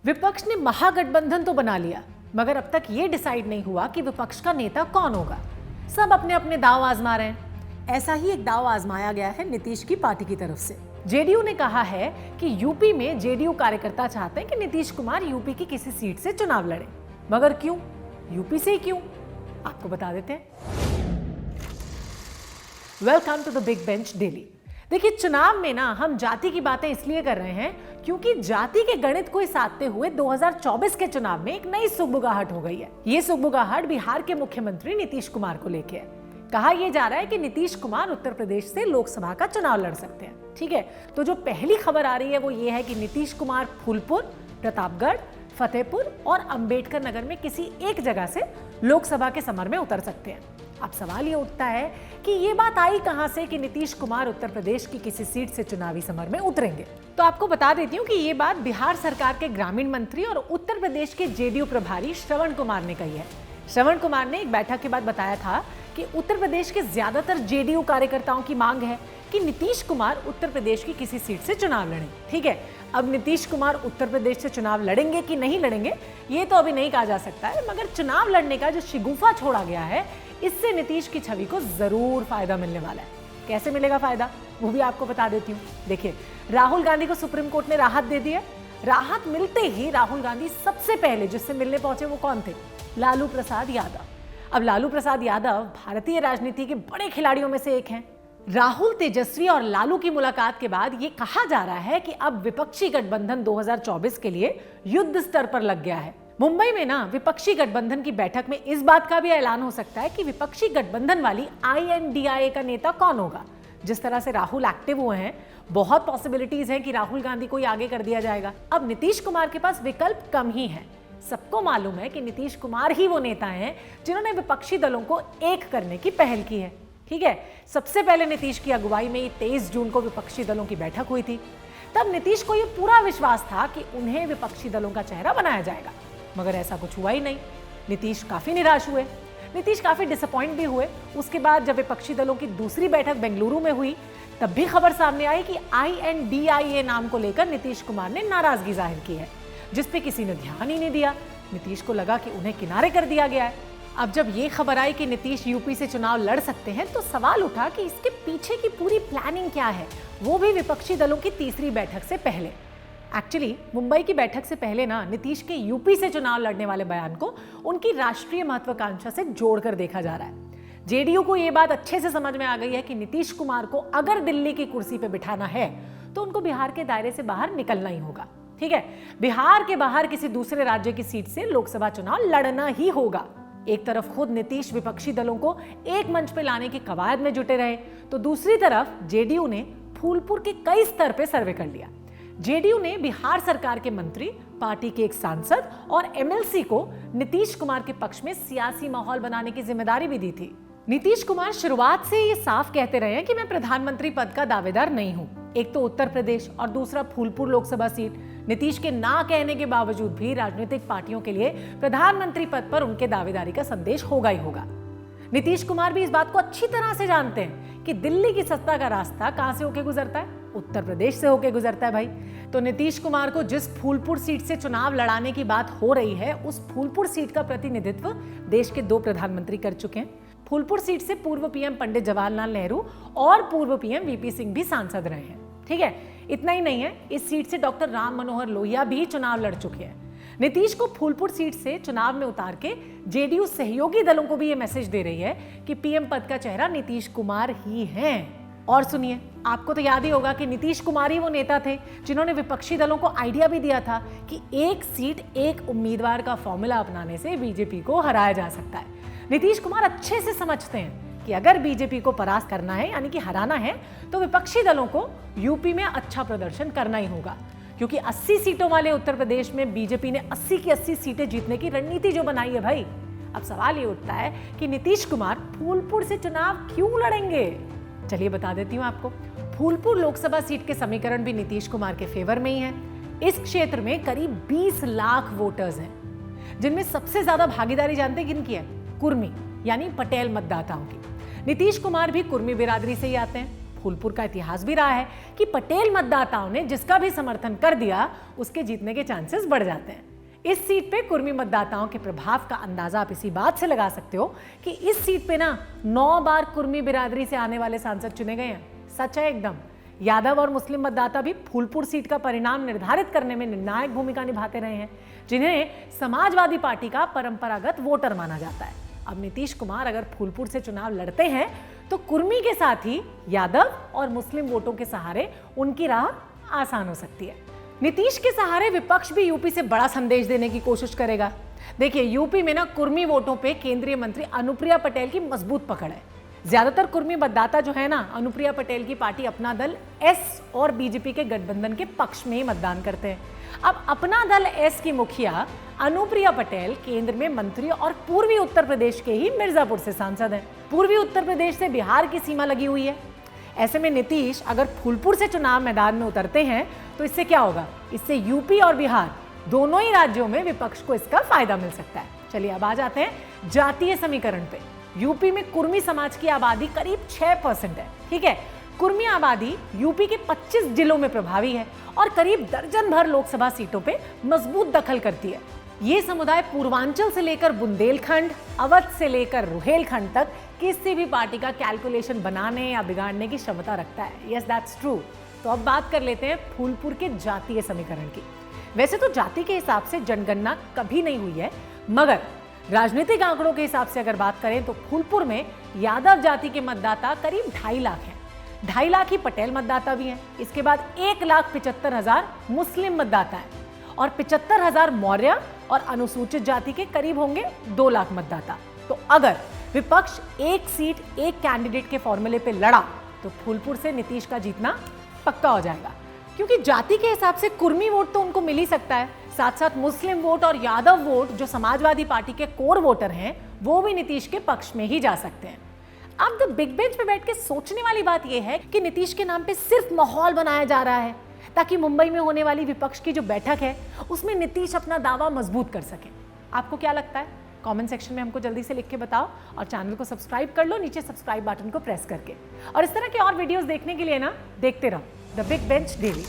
विपक्ष ने महागठबंधन तो बना लिया, मगर अब तक ये डिसाइड नहीं हुआ कि विपक्ष का नेता कौन होगा। सब अपने अपने दांव आजमा रहे हैं। ऐसा ही एक दांव आजमाया गया है नीतीश की पार्टी की तरफ से। जेडीयू ने कहा है कि यूपी में जेडीयू कार्यकर्ता चाहते हैं कि नीतीश कुमार यूपी की किसी सीट से चुनाव लड़े, मगर क्यों, यूपी से ही क्यों, आपको बता देते हैं। Welcome to the big bench daily. देखिए, चुनाव में ना हम जाति की बातें इसलिए कर रहे हैं क्योंकि जाति के गणित को साधते हुए 2024 के चुनाव में एक नई सुगबुगाहट हो गई है। ये सुगबुगाहट बिहार के मुख्यमंत्री नीतीश कुमार को लेके है। कहा यह जा रहा है कि नीतीश कुमार उत्तर प्रदेश से लोकसभा का चुनाव लड़ सकते हैं। ठीक है, तो जो पहली खबर आ रही है वो ये है कि नीतीश कुमार फूलपुर, प्रतापगढ़, फतेहपुर और अंबेडकर नगर में किसी एक जगह से लोकसभा के समर में उतर सकते हैं। अब सवाल ये उठता है कि ये बात आई कहां से कि नीतीश कुमार उत्तर प्रदेश की किसी सीट से चुनावी समर में उतरेंगे। तो आपको बता देती हूँ कि ये बात बिहार सरकार के ग्रामीण मंत्री और उत्तर प्रदेश के जेडीयू प्रभारी श्रवण कुमार ने कही है। श्रवण कुमार ने एक बैठक के बाद बताया था कि उत्तर प्रदेश के ज्यादातर जेडीयू कार्यकर्ताओं की मांग है कि नीतीश कुमार उत्तर प्रदेश की किसी सीट से चुनाव लड़ें। ठीक है, अब नीतीश कुमार उत्तर प्रदेश से चुनाव लड़ेंगे कि नहीं लड़ेंगे ये तो अभी नहीं कहा जा सकता है, मगर चुनाव लड़ने का जो शिगुफा छोड़ा गया है इससे नीतीश की छवि को जरूर फायदा मिलने वाला है। कैसे मिलेगा फायदा वो भी आपको बता देती हूँ। देखिए, राहुल गांधी को सुप्रीम कोर्ट ने राहत दे दी है। राहत मिलते ही राहुल गांधी सबसे पहले जिससे मिलने पहुंचे वो कौन थे? लालू प्रसाद यादव। अब लालू प्रसाद यादव भारतीय राजनीति के बड़े खिलाड़ियों में से एक हैं। राहुल, तेजस्वी और लालू की मुलाकात के बाद ये कहा जा रहा है कि अब विपक्षी गठबंधन 2024 के लिए युद्ध स्तर पर लग गया है। मुंबई में ना विपक्षी गठबंधन की बैठक में इस बात का भी ऐलान हो सकता है कि विपक्षी गठबंधन वाली INDIA का नेता कौन होगा। जिस तरह से राहुल एक्टिव हुए हैं, बहुत पॉसिबिलिटीज हैं कि राहुल गांधी को ही आगे कर दिया जाएगा। अब नीतीश कुमार के पास विकल्प कम ही है। सबको मालूम है कि नीतीश कुमार ही वो नेता हैं जिन्होंने विपक्षी दलों को एक करने की पहल की है। ठीक है, सबसे पहले नीतीश की अगुवाई में 23 जून को विपक्षी दलों की बैठक हुई थी। तब नीतीश को यह पूरा विश्वास था कि उन्हें विपक्षी दलों का चेहरा बनाया जाएगा, मगर ऐसा कुछ हुआ ही नहीं। नीतीश काफी निराश हुए, नीतीश काफी डिसअपॉइंट भी हुए। उसके बाद जब विपक्षी दलों की दूसरी बैठक बेंगलुरु में हुई तब भी खबर सामने आई कि INDIA नाम को लेकर नीतीश कुमार ने नाराजगी जाहिर की है, जिस पे किसी ने ध्यान ही नहीं दिया। नीतीश को लगा कि उन्हें किनारे कर दिया गया है। अब जब ये खबर आई कि नीतीश यूपी से चुनाव लड़ सकते हैं तो सवाल उठा कि इसके पीछे की पूरी प्लानिंग क्या है, वो भी विपक्षी दलों की तीसरी बैठक से पहले। एक्चुअली मुंबई की बैठक से पहले ना नीतीश के यूपी से चुनाव लड़ने वाले बयान को उनकी राष्ट्रीय महत्वाकांक्षा से जोड़कर देखा जा रहा है। जेडीयू को यह बात अच्छे से समझ में आ गई है कि नीतीश कुमार को अगर दिल्ली की कुर्सी पे बिठाना है तो उनको बिहार के दायरे से बाहर निकलना ही होगा। ठीक है, बिहार के बाहर किसी दूसरे राज्य की सीट से लोकसभा चुनाव लड़ना ही होगा। एक तरफ खुद नीतीश विपक्षी दलों को एक मंच पे लाने की कवायद में जुटे रहे, तो दूसरी तरफ जेडीयू ने फूलपुर के कई स्तर पे सर्वे कर लिया। जेडीयू ने बिहार सरकार के मंत्री, पार्टी के एक सांसद और MLC को नीतीश कुमार के पक्ष में सियासी माहौल बनाने की जिम्मेदारी भी दी थी। नीतीश कुमार शुरुआत से ये साफ कहते रहे हैं कि मैं प्रधानमंत्री पद का दावेदार नहीं हूं। एक तो उत्तर प्रदेश और दूसरा फूलपुर लोकसभा सीट। नीतीश के ना कहने के बावजूद भी राजनीतिक पार्टियों के लिए प्रधानमंत्री पद पर उनके दावेदारी का संदेश होगा ही होगा। नीतीश कुमार भी इस बात को अच्छी तरह से जानते हैं कि दिल्ली की सत्ता का रास्ता कहां से होकर गुजरता है, उत्तर प्रदेश से होकर गुजरता है भाई। तो नीतीश कुमार को जिस फूलपुर सीट से चुनाव लड़ाने की बात हो रही है, उस फूलपुर सीट का प्रतिनिधित्व देश के 2 प्रधानमंत्री कर चुके हैं। फूलपुर सीट से पूर्व PM पंडित जवाहरलाल नेहरू और पूर्व PM VP सिंह भी सांसद रहे हैं। ठीक है, इतना ही नहीं है, इस सीट से डॉक्टर राम मनोहर लोहिया भी चुनाव लड़ चुके हैं। नीतीश को फूलपुर सीट से चुनाव में उतार के जेडीयू सहयोगी दलों को भी ये मैसेज दे रही है कि PM पद का चेहरा नीतीश कुमार ही हैं। और सुनिए, आपको तो याद ही होगा कि नीतीश कुमार ही वो नेता थे जिन्होंने विपक्षी दलों को आइडिया भी दिया था कि एक सीट एक उम्मीदवार का फॉर्मूला अपनाने से बीजेपी को हराया जा सकता है। नीतीश कुमार अच्छे से समझते हैं कि अगर बीजेपी को परास्त करना है, यानी कि हराना है, तो विपक्षी दलों को यूपी में अच्छा प्रदर्शन करना ही होगा, क्योंकि 80 सीटों वाले उत्तर प्रदेश में बीजेपी ने 80 की 80 सीटें जीतने की रणनीति जो बनाई है भाई। अब सवाल ये उठता है कि नीतीश कुमार फूलपुर से चुनाव क्यों लड़ेंगे। चलिए बता देती हूँ आपको। फूलपुर लोकसभा सीट के समीकरण भी नीतीश कुमार के फेवर में ही है। इस क्षेत्र में करीब 20 लाख वोटर्स हैं, जिनमें सबसे ज्यादा भागीदारी जानते किनकी है? कुर्मी, यानी पटेल मतदाताओं की। नीतीश कुमार भी कुर्मी बिरादरी से ही आते हैं। फूलपुर का इतिहास भी रहा है कि पटेल मतदाताओं ने जिसका भी समर्थन कर दिया उसके जीतने के चांसेस बढ़ जाते हैं। इस सीट पे कुर्मी मतदाताओं के प्रभाव का अंदाजा आप इसी बात से लगा सकते हो कि इस सीट पे ना 9 बार कुर्मी बिरादरी से आने वाले सांसद चुने गए हैं। सच है एकदम। यादव और मुस्लिम मतदाता भी फूलपुर सीट का परिणाम निर्धारित करने में निर्णायक भूमिका निभाते रहे हैं, जिन्हें समाजवादी पार्टी का परंपरागत वोटर माना जाता है। अब नीतीश कुमार अगर फूलपुर से चुनाव लड़ते हैं तो कुर्मी के साथ ही यादव और मुस्लिम वोटों के सहारे उनकी राह आसान हो सकती है। नीतीश के सहारे विपक्ष भी यूपी से बड़ा संदेश देने की कोशिश करेगा। देखिए, यूपी में ना कुर्मी वोटों पे केंद्रीय मंत्री अनुप्रिया पटेल की मजबूत पकड़ है। ज्यादातर कुर्मी मतदाता जो है ना, अनुप्रिया पटेल की पार्टी अपना दल एस और बीजेपी के गठबंधन के पक्ष में ही मतदान करते हैं। अब अपना दल एस की मुखिया अनुप्रिया पटेल केंद्र में मंत्री और पूर्वी उत्तर प्रदेश के ही मिर्जापुर से सांसद हैं। पूर्वी उत्तर प्रदेश से बिहार की सीमा लगी हुई है। ऐसे में नीतीश अगर फूलपुर से चुनाव मैदान में उतरते हैं तो इससे क्या होगा? इससे यूपी और बिहार दोनों ही राज्यों में विपक्ष को इसका फायदा मिल सकता है। चलिए अब आ जाते हैं जातीय समीकरण पे। यूपी में कुर्मी समाज की आबादी करीब 6% है। ठीक है, कुर्मी आबादी यूपी के 25 जिलों में प्रभावी है और करीब दर्जन भर लोकसभा सीटों पे मजबूत दखल करती है। ये समुदाय पूर्वांचल से लेकर बुंदेलखंड, अवध से लेकर रुहेलखंड तक किसी भी पार्टी का कैलकुलेशन बनाने या बिगाड़ने की क्षमता रखता है। Yes, that's true. तो अब बात कर लेते हैं फूलपुर के जातीय समीकरण की। वैसे तो जाति के हिसाब से जनगणना कभी नहीं हुई है, मगर राजनीतिक आंकड़ों के हिसाब से अगर बात करें तो फूलपुर में यादव जाति के मतदाता करीब 2.5 लाख हैं। 2.5 लाख ही पटेल मतदाता भी हैं। इसके बाद 1,75,000 मुस्लिम मतदाता हैं और 75,000 मौर्य और अनुसूचित जाति के करीब होंगे 2 लाख मतदाता। तो अगर विपक्ष एक सीट एक कैंडिडेट के फॉर्मूले पे लड़ा तो फूलपुर से नीतीश का जीतना पक्का हो जाएगा, क्योंकि जाति के हिसाब से कुर्मी वोट तो उनको मिल ही सकता है, साथ साथ मुस्लिम वोट और यादव वोट जो समाजवादी पार्टी के कोर वोटर हैं वो भी नीतीश के पक्ष में ही जा सकते हैं। अब द बिग बेंच पे बैठ के सोचने वाली बात यह है कि नीतीश के नाम पे सिर्फ माहौल बनाया जा रहा है ताकि मुंबई में होने वाली विपक्ष की जो बैठक है उसमें नीतीश अपना दावा मजबूत कर सके। आपको क्या लगता है? कमेंट सेक्शन में हमको जल्दी से लिख के बताओ और चैनल को सब्सक्राइब कर लो नीचे सब्सक्राइब बटन को प्रेस करके। और इस तरह के और वीडियोस देखने के लिए ना देखते रहो द बिग बेंच डेली।